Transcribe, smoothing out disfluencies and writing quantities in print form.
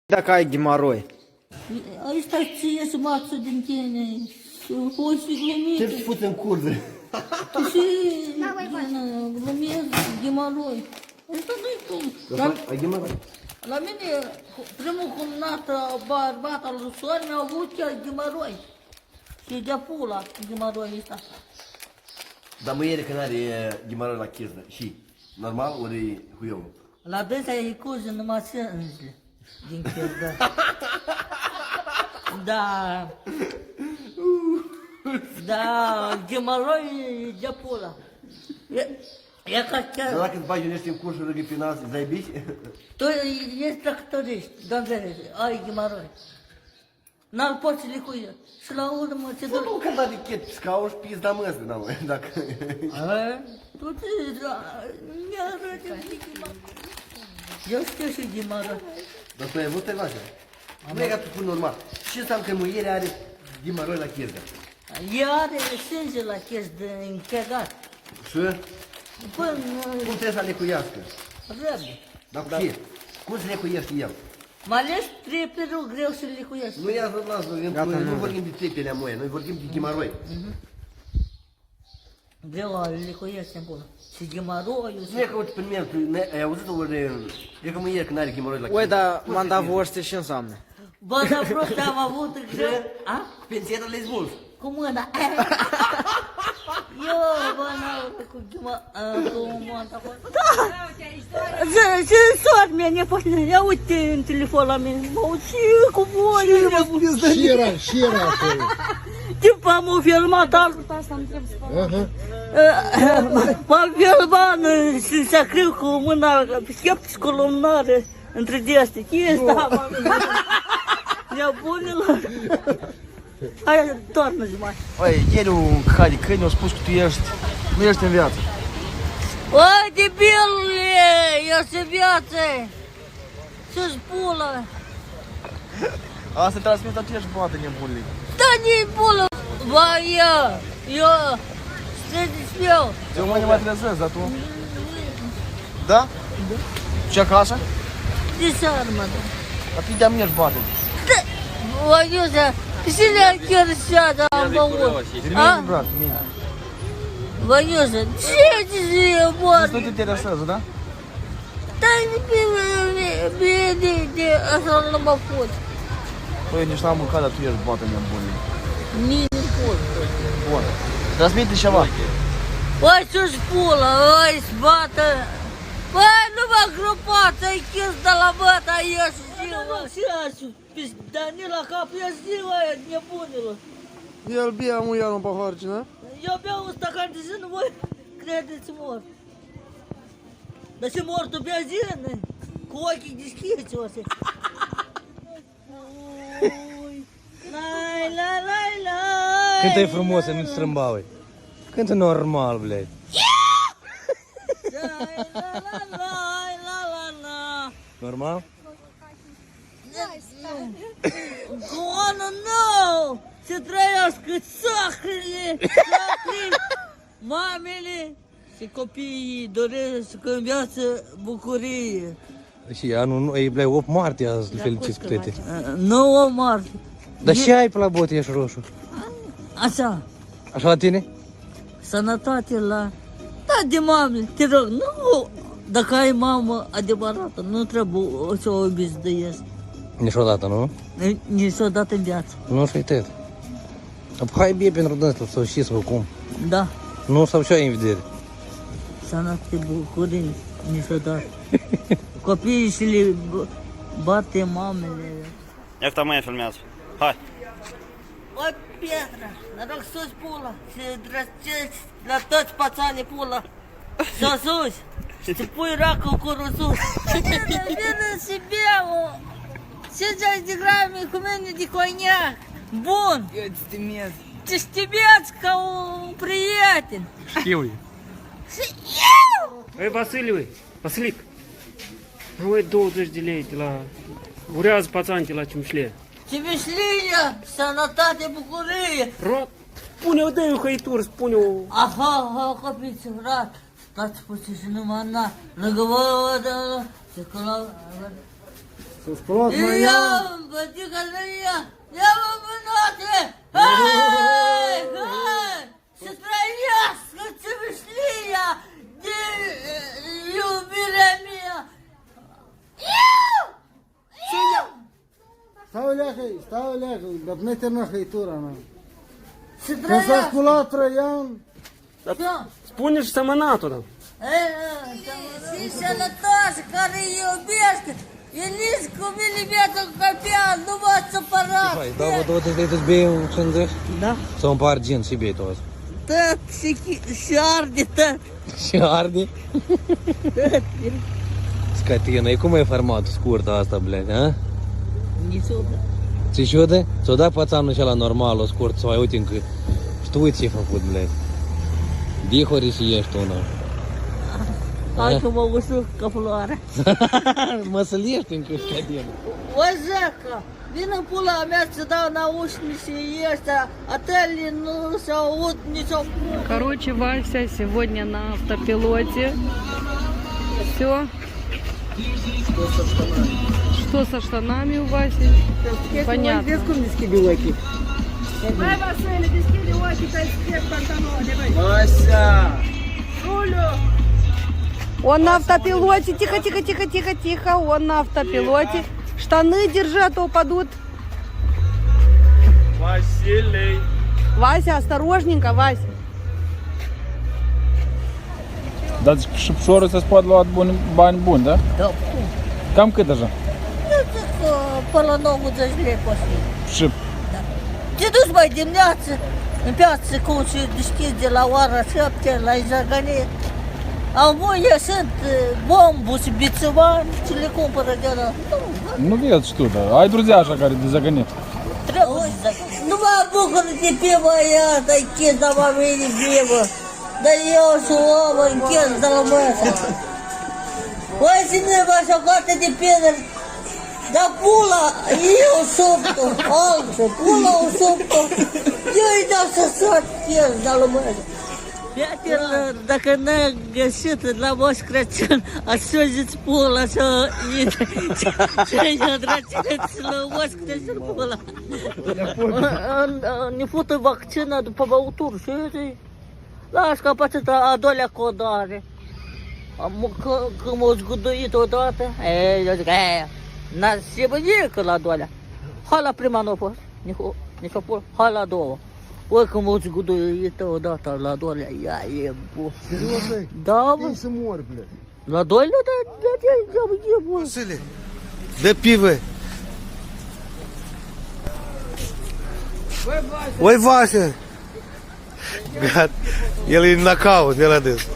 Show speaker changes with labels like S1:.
S1: Dacă ai ghimaroi.
S2: Ăsta ție să mață din tine. Poți fi glumit.
S3: Ce pus în curze?
S2: Și glumesc ghimaroi. Asta nu-i cum.
S3: Ai ghimaroi?
S2: La mine, primul cumnat bărbat al lui Sorin a avut chiar ghimaroi. Și de-a pula ghimaroi ăsta.
S3: Dar mâine când are ghimaroi la chizdă, și normal ori huiou?
S2: La dânsa e cuzi numai sânge din chirdă. Da. Da, ghimaroi de-a pula. E ca
S3: Dar
S2: chiar...
S3: dacă îți bagi unești în cursul râgă pe nas, îți dai bici?
S2: Tu ești tractorist, doamne, ai ghimaroi. N-al poți să licuie. Și la urmă te duci...
S3: Nu, când are chet scaun și pizda măsă, da, mă, dacă...
S2: Tu te... Mi-arătă ghimaroi. Eu știu și ghimaroi.
S3: Dar tu ai avut așa? Nu e ca tu spui normal. Ce înseamnă că muierea are ghimaroi la chizdă?
S2: Ea are sânge la chestia de închegat.
S3: Și?
S2: Până...
S3: Cum trebuie să lecuiască?
S2: Răbde.
S3: Dar cu ce? Cum se lecuiește el?
S2: Mai ales trepelul greu să licuiesc.
S3: Nu ia să lasă, nu vorbim de trepele amoie, noi vorbim de ghimaroi.
S2: Greu a licuiesc în acolo. Și ghimaroiul...
S3: Nu e ca uite pe mine, ai auzit ori... E ca muiere când are ghimaroi la chizdă.
S1: Ui, dar manda voște ce înseamnă?
S2: Bă, dar prost am avut greu... A?
S3: Pensiera le zvulf.
S2: Cu mâna. Eu, bă, n-au cu monta acolo. Ce sor mea nepoată, ia uite în telefon la mine, mă uit și cu voi.
S4: Și era acolo.
S2: Timp am filmat m-am filmat și se scriu cu mâna, șepți cu lumnare între deastea. Ce e asta, nebunilor? Hai, toarnă-ți mai.
S5: Băi, ieri un care câini a spus că tu nu ești în viață.
S2: Bă, debilule, eu sunt viață. Ce-ți pulă?
S5: Asta transmis, dar tu ești boată nebunului.
S2: Da, de pulă. Bă, eu, să-ți eu.
S5: Eu mâine mă trezesc, dar tu... Da? Ce acasă?
S2: De seară, mă, da.
S5: Dar tu de-am ești boată.
S2: Bă, eu și le-am chiar seara am băut.
S5: Mine, brat, mine.
S2: Bă, eu ce zi, bă?
S5: Nu te interesează, da?
S2: Dar bine, de asta nu mă pot.
S5: Păi, nici n-am mâncat, dar tu ești boată nebunului.
S2: Nici nu pot.
S5: Bun. Transmite ceva.
S2: Băi, ce-și pulă, ăi, sbată. Băi, nu mă grupați, ai chis de la băta, ieși ziua. Și așa, Danila cap, ieși ziua aia, nebunilor.
S4: El bea muial un paharci, da?
S2: Eu beau un stacan de zi, nu voi credeți mor. Dar ce mor, tu bea zi, cu ochii deschiși, o să... Lai, lai, lai, lai.
S6: Cântă-i frumos, nu-ți strâmba, ui. Cântă normal, blei.
S2: Lai, la, la, lai, la, la, la.
S6: Normal?
S2: Goană, nu! Să trăiască sacrele, mamele și copiii doresc în viață bucurie.
S6: Și anul, e, blei, 8 martie azi, îl feliciți cu tete.
S2: 9 martie.
S6: Dar ce ai pe la bote, ești roșu?
S2: Așa,
S6: Așa la tine?
S2: sănătate la... Da, de mame, te rog, nu... Dacă ai mamă adevărată, nu trebuie să o obizduiesc.
S6: Niciodată, nu?
S2: Niciodată în viață.
S6: Nu și tete. Hai bine pentru dânsul, sau și sau cum.
S2: Da,
S6: Nu, sau și ai în vedere.
S2: sănătate, bucurie, niciodată. Copiii și le bate mamele.
S7: Ia că mai filmează. Hai.
S2: Bă, Pietra, noroc sus pula, să drăcești la toți pațanii pula. Să sus, să pui racul cu rusus. Vină și beau 50 de grame cu mine de coniac. Bun.
S8: Eu te stimez.
S2: Te stimeați ca un prieten.
S6: Știu.
S2: Și eu!
S9: Ei, Vasilic, nu e 20 de lei de la... Urează pațante la Cimșle.
S2: Ce mișlinie, sănătate, bucurie.
S9: Rot, pune-o, dă-i o hăitură, spune-o...
S2: Aha, copiți, rat. Stați puțin și numai na. Lângă vă, și că la...
S4: S-a spălat mai
S2: Ia,
S4: ea.
S2: bătică de ea, ia mă mânoate! Hai, hai! Să trăiască țăvâșlia de iubirea mea! Iu! Iu!
S4: Stai o leacă, dar nu-i terminat hăitura, na.
S2: Să
S4: Când s-a
S2: trăiască!
S4: sculat Traian,
S2: Da.
S9: Spune și semănatul, da.
S2: Și sănătoasă, care iubește! Veniți cu milimetru copian, nu vă supărați!
S6: Hai, dau vă 20 de lei, îți bei un 50?
S2: Da?
S6: Sau un par gin și bei toți.
S2: Tot și arde tot!
S6: Și arde? Scatina, e cum ai format scurtă asta, blядь, a?
S2: Niciodată.
S6: Ți șude? Ți-o dat pațanul ăla normal, o scurt, sau ai uite încă. Și tu uite ce-ai făcut, blядь. Dihori și ești una.
S2: Hai că mă usuc ca floare.
S6: Mă să-l iești încă, scatina.
S2: O zecă, vină pula mea să dau наушники ăștia, atât nu se aud nicio...
S8: Короче, Вася сегодня на автопилоте. Все. Что со штанами у Васи? Понятно. Он на автопилоте. Тихо, тихо, тихо, тихо, тихо. Он на автопилоте. Штаны держи, а то упадут.
S9: Василий.
S8: Вася, осторожненько, Вася.
S10: Dar șipșorul să-ți poate lua bani buni, da?
S2: Da,
S10: Cam cât așa?
S2: până la 90 lei poți fi.
S10: Șip.
S2: Te duci mai dimineață în piață cum se deschide la ora 7 la Izaganie. Amuie sunt bomburi, bițuvani, ce le cumpără de la...
S10: Nu vezi tu, da. Ai druzea așa care de zăgănit.
S2: Trebuie să... Nu mă bucur de piva aia, dar închis la mamele pivă. Dar eu sunt om închis de la măsa. Păi să ne vă așa coate de piedări. Dar pula, eu sub-o, altă, pula o sub-o. Eu îi dau să sot închis de la măsa. Prieteni, dacă n-ai găsit la Moș Crăciun, așa zici pula, așa ce-i drăcineți la Moș Crăciun pula. Ne fută vaccina după băutură și zici, las că apățit a doilea codare. Când m-au zguduit odată, eu zic, n-a se bănică la doilea. Hai la prima n-a fost, nici o pula, hai la doua. Oi că m-au zguduit odată la doilea, ia e bun. Da, bă.
S4: ei să mor, blядь.
S2: La doilea, da, e bun.
S3: Vasile, dă pivă. Oi, Vasile. Gata, el e în knockout, el a dus.